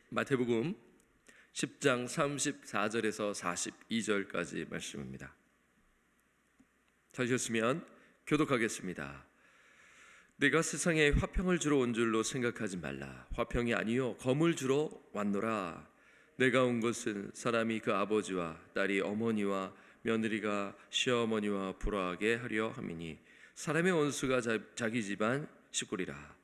마태복음 10장 34절에서 42절까지 말씀입니다. 찾으셨으면 교독하겠습니다. 내가 세상에 화평을 주러 온 줄로 생각하지 말라. 화평이 아니요 검을 주러 왔노라. 내가 온 것은 사람이 그 아버지와 딸이 어머니와 며느리가 시어머니와 불화하게 하려 함이니 사람의 원수가 자기 집안 식구리라.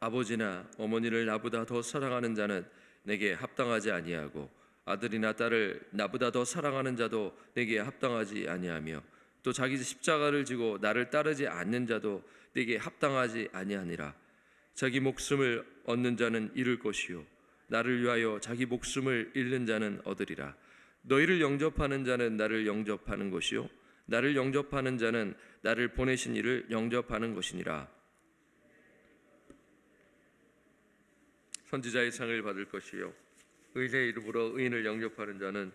아버지나 어머니를 나보다 더 사랑하는 자는 내게 합당하지 아니하고 아들이나 딸을 나보다 더 사랑하는 자도 내게 합당하지 아니하며 또 자기 십자가를 지고 나를 따르지 않는 자도 내게 합당하지 아니하니라. 자기 목숨을 얻는 자는 잃을 것이요 나를 위하여 자기 목숨을 잃는 자는 얻으리라. 너희를 영접하는 자는 나를 영접하는 것이요 나를 영접하는 자는 나를 보내신 이를 영접하는 것이니라. 선지자의 상을 받을 것이요 의인의 이름으로 의인을 영접하는 자는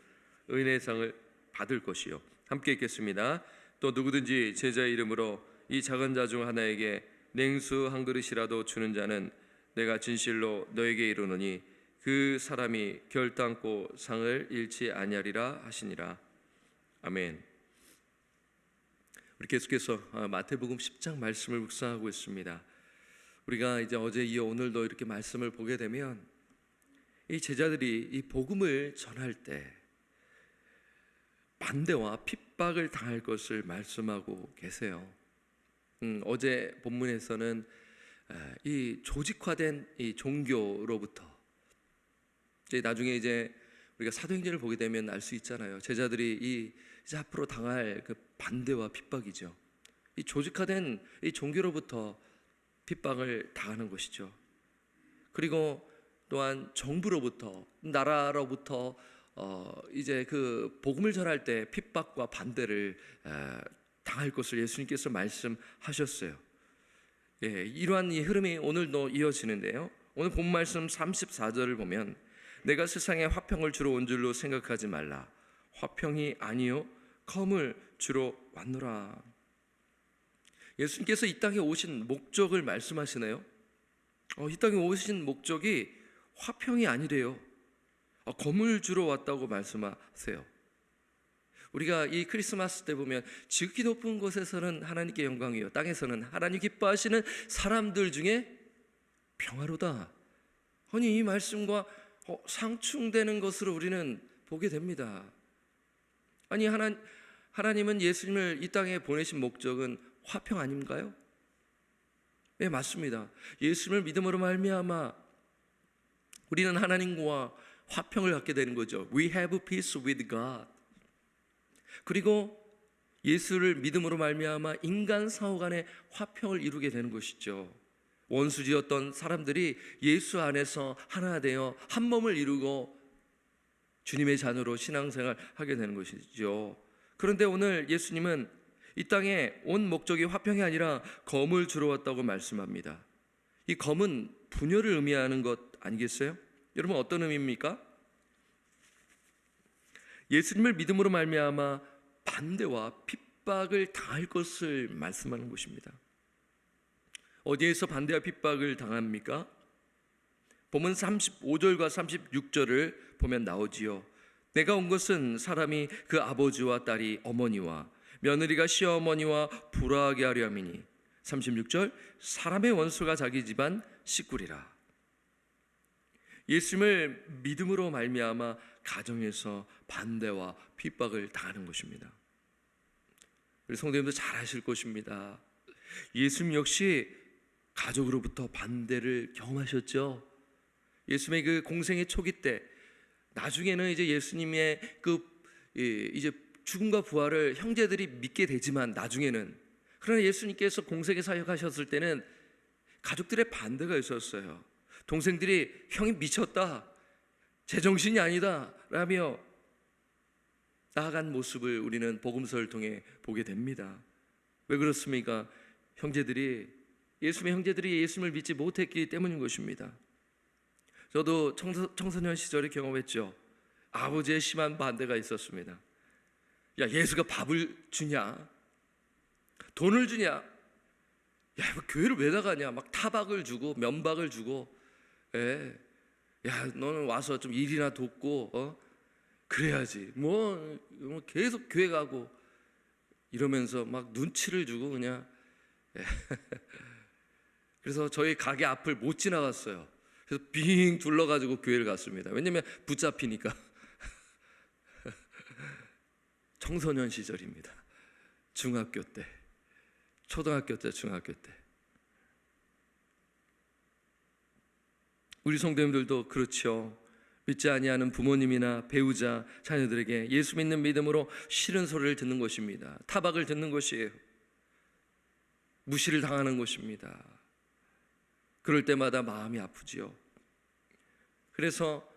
의인의 상을 받을 것이요. 함께 읽겠습니다. 또 누구든지 제자의 이름으로 이 작은 자 중 하나에게 냉수 한 그릇이라도 주는 자는 내가 진실로 너에게 이르노니 그 사람이 결단코 상을 잃지 아니하리라 하시니라. 아멘. 우리 계속해서 마태복음 10장 말씀을 묵상하고 있습니다. 우리가 이제 어제 이어 오늘도 이렇게 말씀을 보게 되면 이 제자들이 이 복음을 전할 때 반대와 핍박을 당할 것을 말씀하고 계세요. 어제 본문에서는 이 조직화된 이 종교로부터 나중에 이제 우리가 사도행전을 보게 되면 알 수 있잖아요. 제자들이 이제 앞으로 당할 그 반대와 핍박이죠. 이 조직화된 이 종교로부터 핍박을 당하는 것이죠. 그리고 또한 정부로부터 나라로부터 이제 그 복음을 전할 때 핍박과 반대를 당할 것을 예수님께서 말씀하셨어요. 이러한 이 흐름이 오늘도 이어지는데요. 오늘 본 말씀 34절을 보면 내가 세상에 화평을 주러 온 줄로 생각하지 말라. 화평이 아니요 검을 주러 왔노라. 예수님께서 이 땅에 오신 목적을 말씀하시네요. 이 땅에 오신 목적이 화평이 아니래요. 검을 주러 왔다고 말씀하세요. 우리가 이 크리스마스 때 보면 지극히 높은 곳에서는 하나님께 영광이요 땅에서는 하나님 기뻐하시는 사람들 중에 평화로다. 아니 이 말씀과 상충되는 것으로 우리는 보게 됩니다. 아니 하나님은 예수님을 이 땅에 보내신 목적은 화평 아닌가요? 네, 맞습니다. 예수님을 믿음으로 말미암아 우리는 하나님과 화평을 갖게 되는 거죠. We have peace with God. 그리고 예수를 믿음으로 말미암아 인간 상호 간의 화평을 이루게 되는 것이죠. 원수지었던 사람들이 예수 안에서 하나 되어 한 몸을 이루고 주님의 자녀로 신앙생활 하게 되는 것이죠. 그런데 오늘 예수님은 이 땅에 온 목적이 화평이 아니라 검을 주러 왔다고 말씀합니다. 이 검은 분열을 의미하는 것 아니겠어요? 여러분 어떤 의미입니까? 예수님을 믿음으로 말미암아 반대와 핍박을 당할 것을 말씀하는 것입니다. 어디에서 반대와 핍박을 당합니까? 보면 35절과 36절을 보면 나오지요. 내가 온 것은 사람이 그 아버지와 딸이 어머니와 며느리가 시어머니와 불화하게 하려 함이니 36절 사람의 원수가 자기 집안 식구리라. 예수님을 믿음으로 말미암아 가정에서 반대와 핍박을 당하는 것입니다. 우리 성도님도 잘 아실 것입니다. 예수님 역시 가족으로부터 반대를 경험하셨죠. 예수님의 그 공생의 초기 때 나중에는 이제 예수님의 이제 죽음과 부활을 형제들이 믿게 되지만 나중에는 그러나 예수님께서 공생에 사역하셨을 때는 가족들의 반대가 있었어요. 동생들이 형이 미쳤다, 제정신이 아니다 라며 나아간 모습을 우리는 복음서를 통해 보게 됩니다. 왜 그렇습니까? 예수님의 형제들이 예수님을 믿지 못했기 때문인 것입니다. 저도 청소년 시절에 경험했죠. 아버지의 심한 반대가 있었습니다. 야, 예수가 밥을 주냐? 돈을 주냐? 야, 교회를 왜 나가냐? 막 타박을 주고 면박을 주고 야, 너는 와서 좀 일이나 돕고 그래야지. 뭐 계속 교회 가고 이러면서 막 눈치를 주고 그냥. 그래서 저희 가게 앞을 못 지나갔어요. 그래서 빙 둘러가지고 교회를 갔습니다. 왜냐면 붙잡히니까. 청소년 시절입니다. 중학교 때, 초등학교 때, 중학교 때. 우리 성도님들도 그렇죠. 믿지 아니하는 부모님이나 배우자, 자녀들에게 예수 믿는 믿음으로 싫은 소리를 듣는 것입니다. 타박을 듣는 것이에요. 무시를 당하는 것입니다. 그럴 때마다 마음이 아프지요. 그래서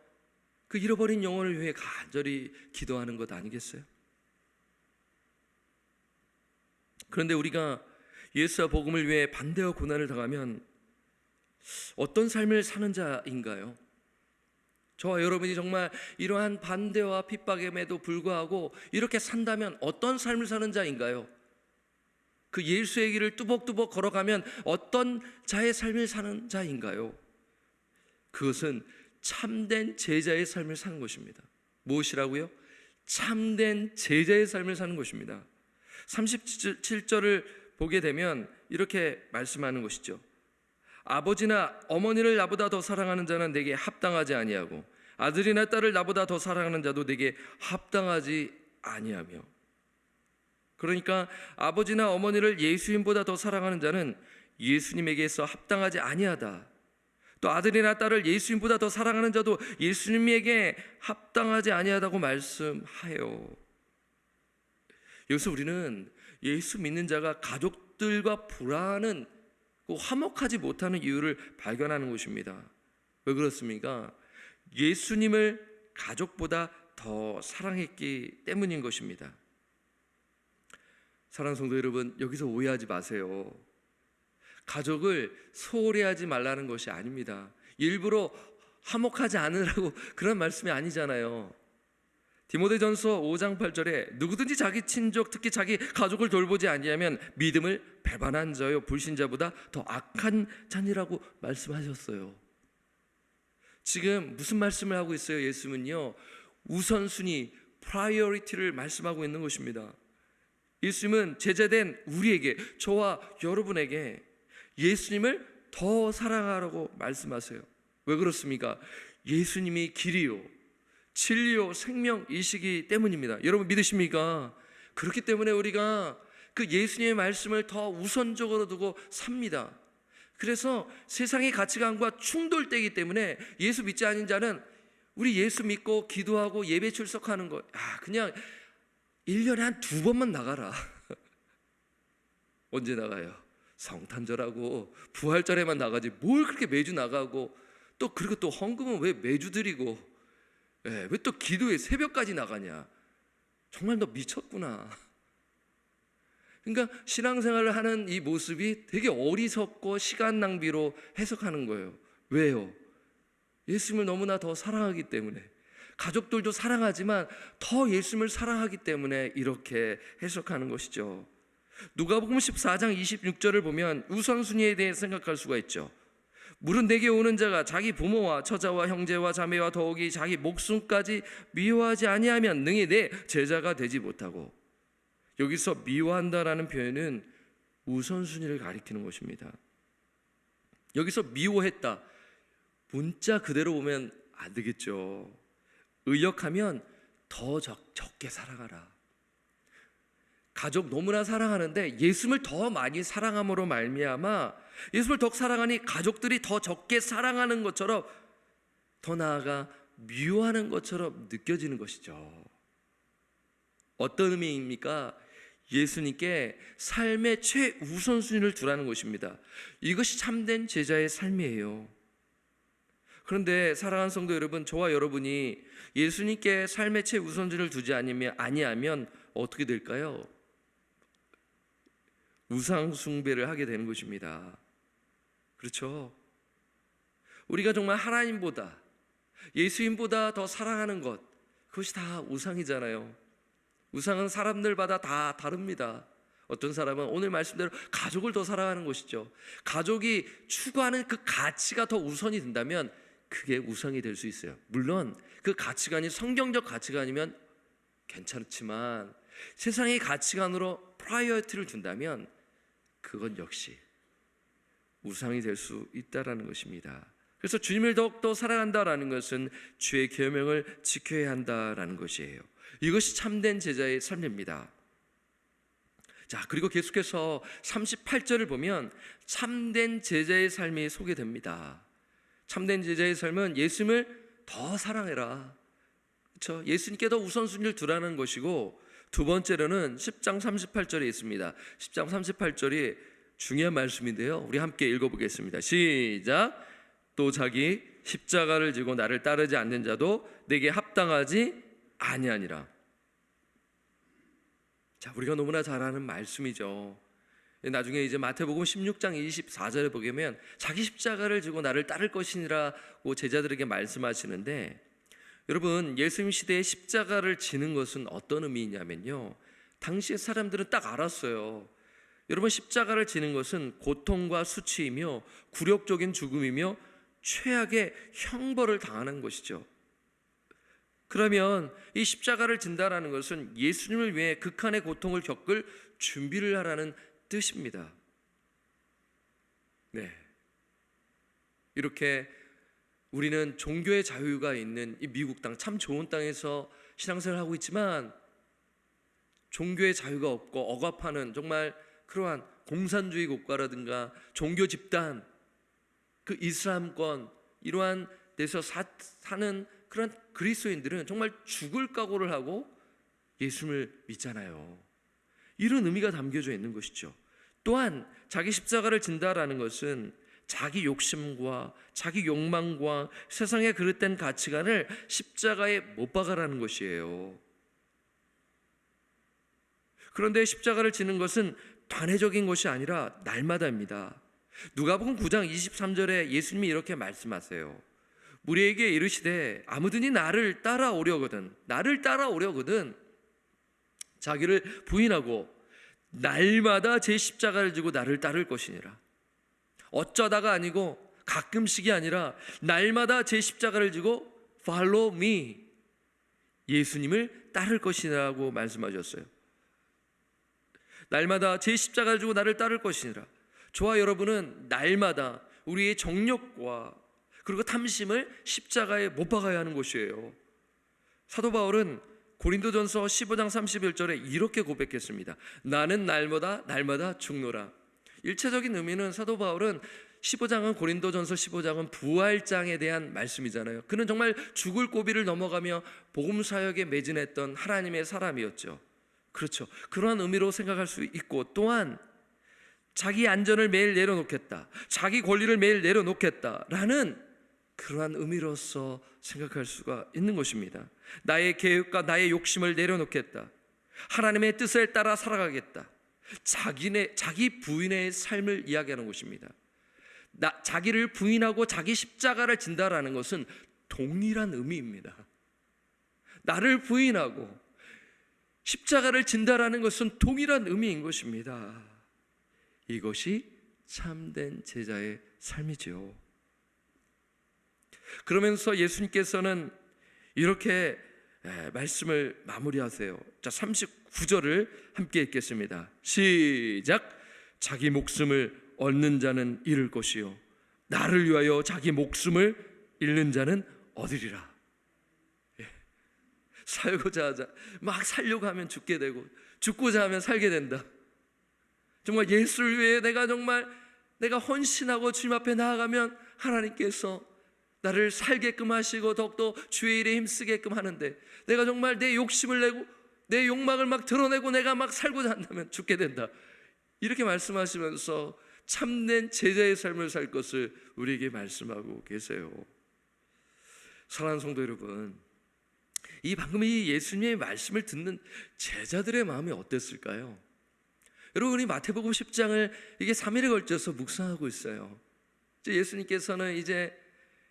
그 잃어버린 영혼을 위해 간절히 기도하는 것 아니겠어요? 그런데 우리가 예수와 복음을 위해 반대와 고난을 당하면 어떤 삶을 사는 자인가요? 저와 여러분이 정말 이러한 반대와 핍박임에도 불구하고 이렇게 산다면 어떤 삶을 사는 자인가요? 그 예수의 길을 뚜벅뚜벅 걸어가면 어떤 자의 삶을 사는 자인가요? 그것은 참된 제자의 삶을 사는 것입니다. 무엇이라고요? 참된 제자의 삶을 사는 것입니다. 37절을 보게 되면 이렇게 말씀하는 것이죠. 아버지나 어머니를 나보다 더 사랑하는 자는 내게 합당하지 아니하고 아들이나 딸을 나보다 더 사랑하는 자도 내게 합당하지 아니하며. 그러니까 아버지나 어머니를 예수님보다 더 사랑하는 자는 예수님에게서 합당하지 아니하다. 또 아들이나 딸을 예수님보다 더 사랑하는 자도 예수님에게 합당하지 아니하다고 말씀하여. 여기서 우리는 예수 믿는 자가 가족들과 불화하는, 화목하지 못하는 이유를 발견하는 것입니다. 왜 그렇습니까? 예수님을 가족보다 더 사랑했기 때문인 것입니다. 사랑하는 성도 여러분, 여기서 오해하지 마세요. 가족을 소홀히 하지 말라는 것이 아닙니다. 일부러 화목하지 않으라고 그런 말씀이 아니잖아요. 디모데전서 5장 8절에 누구든지 자기 친족, 특히 자기 가족을 돌보지 아니하면 믿음을 배반한 자요 불신자보다 더 악한 자니라고 말씀하셨어요. 지금 무슨 말씀을 하고 있어요? 예수님은요, 우선순위, 프라이어리티를 말씀하고 있는 것입니다. 예수님은 제자된 우리에게, 저와 여러분에게 예수님을 더 사랑하라고 말씀하세요. 왜 그렇습니까? 예수님이 길이요, 진리요, 생명이시기 때문입니다. 여러분 믿으십니까? 그렇기 때문에 우리가 그 예수님의 말씀을 더 우선적으로 두고 삽니다. 그래서 세상의 가치관과 충돌되기 때문에 예수 믿지 않은 자는 우리 예수 믿고 기도하고 예배 출석하는 거, 그냥 1년에 한 2번만 나가라. 언제 나가요? 성탄절하고 부활절에만 나가지 뭘 그렇게 매주 나가고, 또 그리고 또 헌금은 왜 매주 드리고, 왜 또 기도에 새벽까지 나가냐. 정말 너 미쳤구나. 그러니까 신앙생활을 하는 이 모습이 되게 어리석고 시간 낭비로 해석하는 거예요. 왜요? 예수님을 너무나 더 사랑하기 때문에, 가족들도 사랑하지만 더 예수님을 사랑하기 때문에 이렇게 해석하는 것이죠. 누가복음 14장 26절을 보면 우선순위에 대해 생각할 수가 있죠. 물은 내게 오는 자가 자기 부모와 처자와 형제와 자매와 더욱이 자기 목숨까지 미워하지 아니하면 능히 내 제자가 되지 못하고. 여기서 미워한다라는 표현은 우선순위를 가리키는 것입니다. 여기서 미워했다, 문자 그대로 보면 안 되겠죠. 의역하면 더 적게 사랑하라. 가족 너무나 사랑하는데 예수님을 더 많이 사랑함으로 말미암아 예수를 더 사랑하니 가족들이 더 적게 사랑하는 것처럼, 더 나아가 미워하는 것처럼 느껴지는 것이죠. 어떤 의미입니까? 예수님께 삶의 최우선순위를 두라는 것입니다. 이것이 참된 제자의 삶이에요. 그런데 사랑하는 성도 여러분, 저와 여러분이 예수님께 삶의 최우선순위를 두지 아니하면 어떻게 될까요? 우상 숭배를 하게 되는 것입니다. 그렇죠? 우리가 정말 하나님보다, 예수님보다 더 사랑하는 것, 그것이 다 우상이잖아요. 우상은 사람들마다 다 다릅니다. 어떤 사람은 오늘 말씀대로 가족을 더 사랑하는 것이죠. 가족이 추구하는 그 가치가 더 우선이 된다면 그게 우상이 될 수 있어요. 물론 그 가치관이 성경적 가치관이면 괜찮지만 세상의 가치관으로 프라이어티를 준다면 그건 역시 우상이 될 수 있다라는 것입니다. 그래서 주님을 더욱더 사랑한다라는 것은 주의 계명을 지켜야 한다라는 것이에요. 이것이 참된 제자의 삶입니다. 자, 그리고 계속해서 38절을 보면 참된 제자의 삶이 소개됩니다. 참된 제자의 삶은 예수님을 더 사랑해라. 그렇죠? 예수님께 더 우선순위를 두라는 것이고, 두 번째로는 10장 38절에 있습니다. 10장 38절이 중요한 말씀인데요. 우리 함께 읽어보겠습니다. 시작. 또 자기 십자가를 지고 나를 따르지 않는 자도 내게 합당하지 아니하니라. 자, 우리가 너무나 잘 아는 말씀이죠. 나중에 이제 마태복음 16장 24절에 보면 자기 십자가를 지고 나를 따를 것이니라고 제자들에게 말씀하시는데, 여러분, 예수님 시대에 십자가를 지는 것은 어떤 의미냐면요, 당시의 사람들은 딱 알았어요. 여러분, 십자가를 지는 것은 고통과 수치이며 굴욕적인 죽음이며 최악의 형벌을 당하는 것이죠. 그러면 이 십자가를 진다라는 것은 예수님을 위해 극한의 고통을 겪을 준비를 하라는 뜻입니다. 네, 이렇게 우리는 종교의 자유가 있는 이 미국 땅, 참 좋은 땅에서 신앙생활을 하고 있지만 종교의 자유가 없고 억압하는 정말 그러한 공산주의 국가라든가 종교 집단, 그 이슬람권, 이러한 데서 사는 그런 그리스도인들은 정말 죽을 각오를 하고 예수님을 믿잖아요. 이런 의미가 담겨져 있는 것이죠. 또한 자기 십자가를 진다라는 것은 자기 욕심과 자기 욕망과 세상의 그릇된 가치관을 십자가에 못 박아라는 것이에요. 그런데 십자가를 지는 것은 단회적인 것이 아니라 날마다입니다. 누가복음 9장 23절에 예수님이 이렇게 말씀하세요. 우리에게 이르시되 아무든지 나를 따라오려거든 자기를 부인하고 날마다 제 십자가를 지고 나를 따를 것이니라. 어쩌다가 아니고 가끔씩이 아니라 날마다 제 십자가를 지고 follow me, 예수님을 따를 것이라고 말씀하셨어요. 날마다 제 십자가를 지고 나를 따를 것이니라. 저와 여러분은 날마다 우리의 정욕과 그리고 탐심을 십자가에 못 박아야 하는 것이에요. 사도 바울은 고린도전서 15장 31절에 이렇게 고백했습니다. 나는 날마다 죽노라. 일체적인 의미는 사도 바울은 15장은 고린도전서 15장은 부활장에 대한 말씀이잖아요. 그는 정말 죽을 고비를 넘어가며 복음 사역에 매진했던 하나님의 사람이었죠. 그렇죠. 그러한 의미로 생각할 수 있고, 또한 자기 안전을 매일 내려놓겠다, 자기 권리를 매일 내려놓겠다라는 그러한 의미로서 생각할 수가 있는 것입니다. 나의 계획과 나의 욕심을 내려놓겠다, 하나님의 뜻을 따라 살아가겠다, 자기 부인의 삶을 이야기하는 것입니다. 자기를 부인하고 자기 십자가를 진다라는 것은 동일한 의미입니다. 나를 부인하고 십자가를 진다라는 것은 동일한 의미인 것입니다. 이것이 참된 제자의 삶이죠. 그러면서 예수님께서는 이렇게 말씀을 마무리하세요. 자, 39절을 함께 읽겠습니다. 시작. 자기 목숨을 얻는 자는 잃을 것이요 나를 위하여 자기 목숨을 잃는 자는 얻으리라. 살고자 하자 막 살려고 하면 죽게 되고 죽고자 하면 살게 된다. 정말 예수를 위해 내가 헌신하고 주님 앞에 나아가면 하나님께서 나를 살게끔 하시고 더욱더 주의 일에 힘쓰게끔 하는데, 내가 정말 내 욕심을 내고 내 욕망을 막 드러내고 내가 막 살고자 한다면 죽게 된다. 이렇게 말씀하시면서 참된 제자의 삶을 살 것을 우리에게 말씀하고 계세요. 사랑하는 성도 여러분, 방금 이 예수님의 말씀을 듣는 제자들의 마음이 어땠을까요? 여러분, 우리 마태복음 10장을 이게 3일에 걸쳐서 묵상하고 있어요. 예수님께서는 이제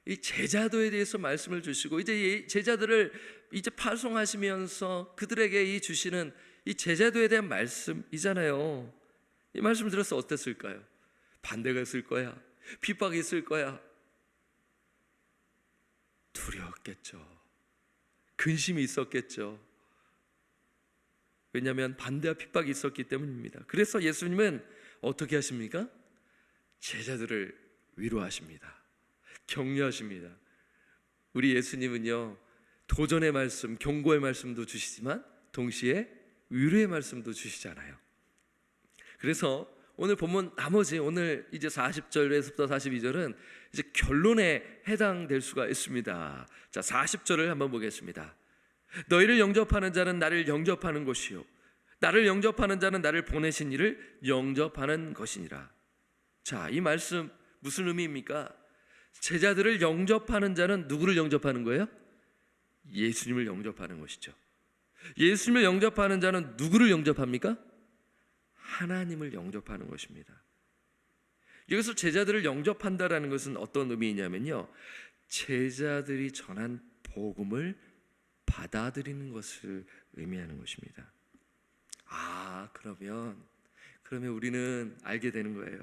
이 제자도에 대해서 말씀을 주시고 이제 제자들을 이제 파송하시면서 그들에게 이 주시는 이 제자도에 대한 말씀이잖아요. 이 말씀 들어서 어땠을까요? 반대가 있을 거야, 핍박이 있을 거야, 두려웠겠죠. 근심이 있었겠죠. 왜냐하면 반대와 핍박이 있었기 때문입니다. 그래서 예수님은 어떻게 하십니까? 제자들을 위로하십니다. 격려하십니다. 우리 예수님은요, 도전의 말씀, 경고의 말씀도 주시지만 동시에 위로의 말씀도 주시잖아요. 그래서 오늘 본문 나머지 오늘 이제 40절에서부터 42절은 이제 결론에 해당될 수가 있습니다. 자, 40절을 한번 보겠습니다. 너희를 영접하는 자는 나를 영접하는 것이요 나를 영접하는 자는 나를 보내신 이를 영접하는 것이니라. 자, 이 말씀 무슨 의미입니까? 제자들을 영접하는 자는 누구를 영접하는 거예요? 예수님을 영접하는 것이죠. 예수님을 영접하는 자는 누구를 영접합니까? 하나님을 영접하는 것입니다. 여기서 제자들을 영접한다라는 것은 어떤 의미이냐면요, 제자들이 전한 복음을 받아들이는 것을 의미하는 것입니다. 그러면 우리는 알게 되는 거예요.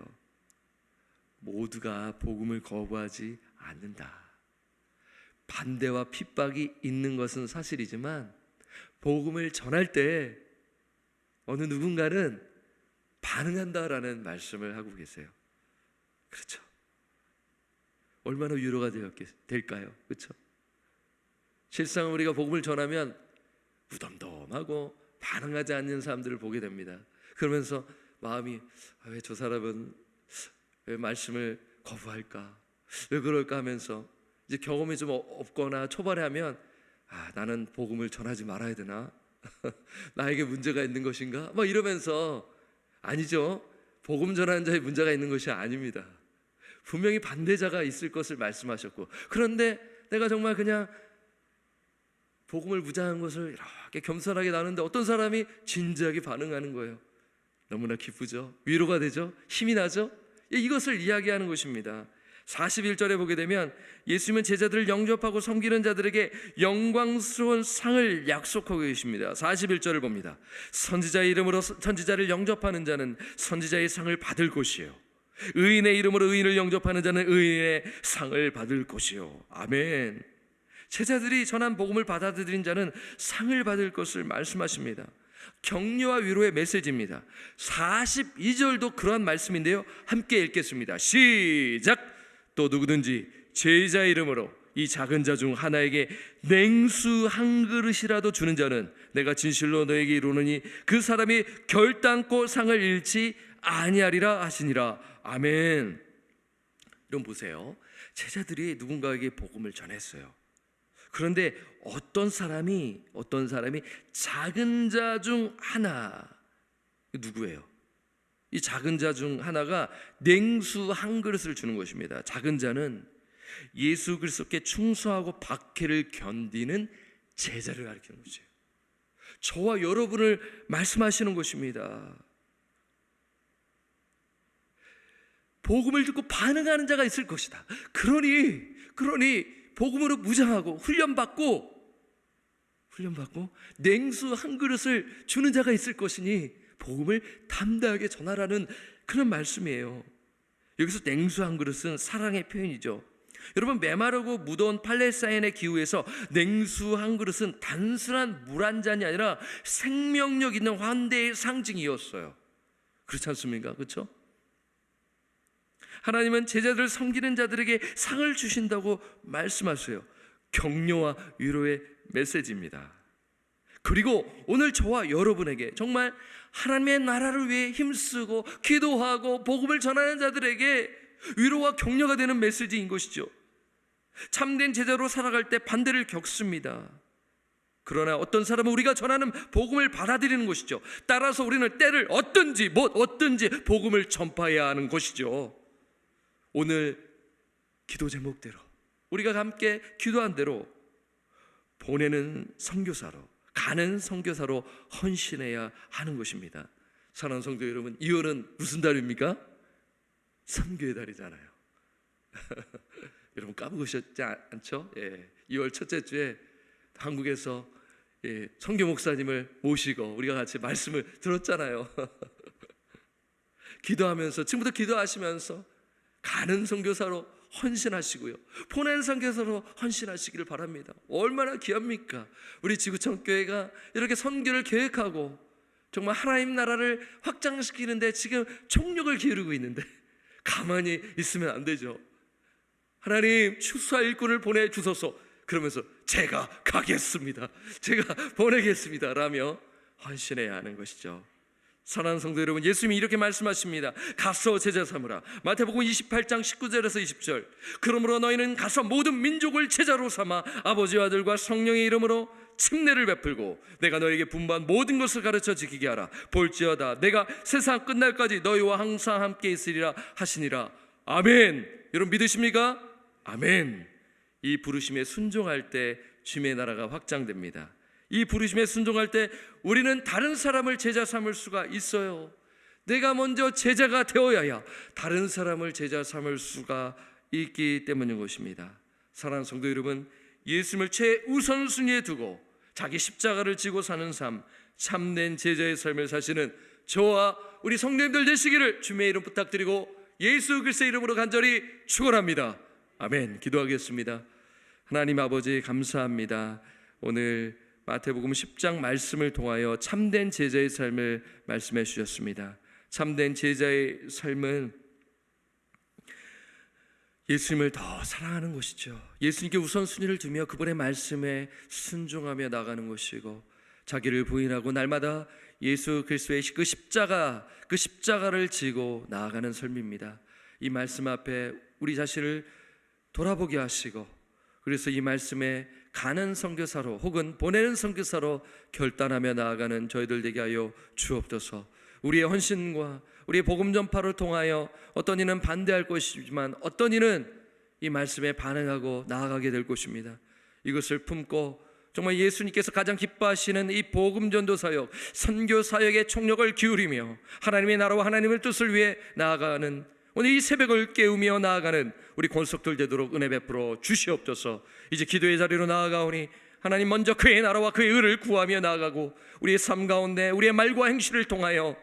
모두가 복음을 거부하지 않는다. 반대와 핍박이 있는 것은 사실이지만 복음을 전할 때 어느 누군가는 반응한다라는 말씀을 하고 계세요. 그렇죠? 얼마나 위로가 될까요? 그렇죠? 실상 우리가 복음을 전하면 무덤덤하고 반응하지 않는 사람들을 보게 됩니다. 그러면서 마음이 왜 저 사람은 왜 말씀을 거부할까? 왜 그럴까 하면서 이제 경험이 좀 없거나 초반에 하면 나는 복음을 전하지 말아야 되나? 나에게 문제가 있는 것인가? 막 이러면서 아니죠. 복음 전하는 자의 문제가 있는 것이 아닙니다. 분명히 반대자가 있을 것을 말씀하셨고, 그런데 내가 정말 그냥 복음을 무장한 것을 이렇게 겸손하게 나누는데 어떤 사람이 진지하게 반응하는 거예요. 너무나 기쁘죠. 위로가 되죠. 힘이 나죠. 이것을 이야기하는 것입니다. 41절에 보게 되면 예수님은 제자들을 영접하고 섬기는 자들에게 영광스러운 상을 약속하고 계십니다. 41절을 봅니다. 선지자의 이름으로 선지자를 영접하는 자는 선지자의 상을 받을 것이요 의인의 이름으로 의인을 영접하는 자는 의인의 상을 받을 것이요. 아멘. 제자들이 전한 복음을 받아들인 자는 상을 받을 것을 말씀하십니다. 격려와 위로의 메시지입니다. 42절도 그러한 말씀인데요, 함께 읽겠습니다. 시작. 또 누구든지 제자의 이름으로 이 작은 자 중 하나에게 냉수 한 그릇이라도 주는 자는 내가 진실로 너에게 이르노니 그 사람이 결단코 상을 잃지 아니하리라 하시니라. 아멘. 이런 보세요. 제자들이 누군가에게 복음을 전했어요. 그런데 어떤 사람이 작은 자 중 하나, 누구예요? 이 작은 자 중 하나가 냉수 한 그릇을 주는 것입니다. 작은 자는 예수 그리스도께 충성하고 박해를 견디는 제자를 가리키는 것이에요. 저와 여러분을 말씀하시는 것입니다. 복음을 듣고 반응하는 자가 있을 것이다. 그러니 복음으로 무장하고 훈련받고 냉수 한 그릇을 주는 자가 있을 것이니 복음을 담대하게 전하라는 그런 말씀이에요. 여기서 냉수 한 그릇은 사랑의 표현이죠. 여러분, 메마르고 무더운 팔레스타인의 기후에서 냉수 한 그릇은 단순한 물 한 잔이 아니라 생명력 있는 환대의 상징이었어요. 그렇지 않습니까? 그렇죠? 하나님은 제자들을 섬기는 자들에게 상을 주신다고 말씀하세요. 격려와 위로의 메시지입니다. 그리고 오늘 저와 여러분에게 정말 하나님의 나라를 위해 힘쓰고 기도하고 복음을 전하는 자들에게 위로와 격려가 되는 메시지인 것이죠. 참된 제자로 살아갈 때 반대를 겪습니다. 그러나 어떤 사람은 우리가 전하는 복음을 받아들이는 것이죠. 따라서 우리는 때를 어떤지 복음을 전파해야 하는 것이죠. 오늘 기도 제목대로 우리가 함께 기도한 대로 보내는 선교사로, 가는 선교사로 헌신해야 하는 것입니다. 사랑하는 성도 여러분, 2월은 무슨 달입니까? 선교의 달이잖아요. 여러분 까먹으셨지 않죠? 2월 첫째 주에 한국에서 선교 목사님을 모시고 우리가 같이 말씀을 들었잖아요. 기도하면서, 지금부터 기도하시면서 가는 선교사로 헌신하시고요, 보낸 선교사로 헌신하시기를 바랍니다. 얼마나 귀합니까? 우리 지구촌 교회가 이렇게 선교를 계획하고 정말 하나님 나라를 확장시키는데 지금 총력을 기울이고 있는데 가만히 있으면 안 되죠. 하나님 추수할 일꾼을 보내주소서. 그러면서 제가 가겠습니다, 제가 보내겠습니다 라며 헌신해야 하는 것이죠. 사랑하는 성도 여러분, 예수님이 이렇게 말씀하십니다. 가서 제자 삼으라. 마태복음 28장 19절에서 20절. 그러므로 너희는 가서 모든 민족을 제자로 삼아 아버지와 아들과 성령의 이름으로 침례를 베풀고 내가 너에게 분부한 모든 것을 가르쳐 지키게 하라. 볼지어다 내가 세상 끝날까지 너희와 항상 함께 있으리라 하시니라. 아멘. 여러분 믿으십니까? 아멘. 이 부르심에 순종할 때 주님의 나라가 확장됩니다. 이 부르심에 순종할 때 우리는 다른 사람을 제자 삼을 수가 있어요. 내가 먼저 제자가 되어야야 다른 사람을 제자 삼을 수가 있기 때문인 것입니다. 사랑하는 성도 여러분, 예수님을 최우선순위에 두고 자기 십자가를 지고 사는 삶, 참된 제자의 삶을 사시는 저와 우리 성도님들 되시기를 주님의 이름 부탁드리고 예수 그리스도의 이름으로 간절히 축원합니다. 아멘. 기도하겠습니다. 하나님 아버지 감사합니다. 오늘 마태복음 10장 말씀을 통하여 참된 제자의 삶을 말씀해 주셨습니다. 참된 제자의 삶은 예수님을 더 사랑하는 것이죠. 예수님께 우선순위를 두며 그분의 말씀에 순종하며 나가는 것이고 자기를 부인하고 날마다 예수 그리스도의 그 십자가를 지고 나아가는 삶입니다. 이 말씀 앞에 우리 자신을 돌아보게 하시고 그래서 이 말씀에 가는 선교사로 혹은 보내는 선교사로 결단하며 나아가는 저희들 되게 하여 주옵소서. 우리의 헌신과 우리의 복음 전파를 통하여 어떤 이는 반대할 것이지만 어떤 이는 이 말씀에 반응하고 나아가게 될 것입니다. 이것을 품고 정말 예수님께서 가장 기뻐하시는 이 복음 전도 사역, 선교 사역에 총력을 기울이며 하나님의 나라와 하나님의 뜻을 위해 나아가는 오늘 이 새벽을 깨우며 나아가는 우리 권속들 되도록 은혜 베풀어 주시옵소서. 이제 기도의 자리로 나아가오니 하나님 먼저 그의 나라와 그의 의를 구하며 나아가고 우리의 삶 가운데 우리의 말과 행실을 통하여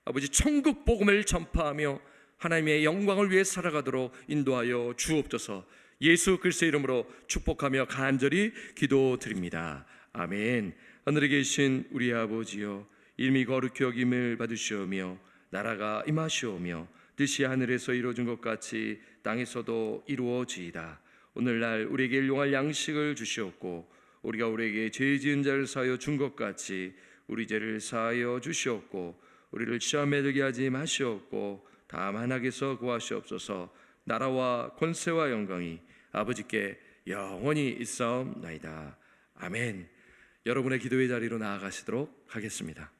아버지 천국 복음을 전파하며 하나님의 영광을 위해 살아가도록 인도하여 주옵소서. 예수 그리스도의 이름으로 축복하며 간절히 기도드립니다. 아멘. 하늘에 계신 우리 아버지여, 이름이 거룩히 여김을 받으시오며 나라가 임하시오며 뜻이 하늘에서 이루어진 것 같이 땅에서도 이루어지이다. 오늘날 우리에게 일용할 양식을 주시옵고 우리가 우리에게 죄 지은 자를 사하여 준 것 같이 우리 죄를 사하여 주시옵고 우리를 시험에 들게 하지 마시옵고 다만 악에서 구하시옵소서. 나라와 권세와 영광이 아버지께 영원히 있사옵나이다. 아멘. 여러분의 기도의 자리로 나아가시도록 하겠습니다.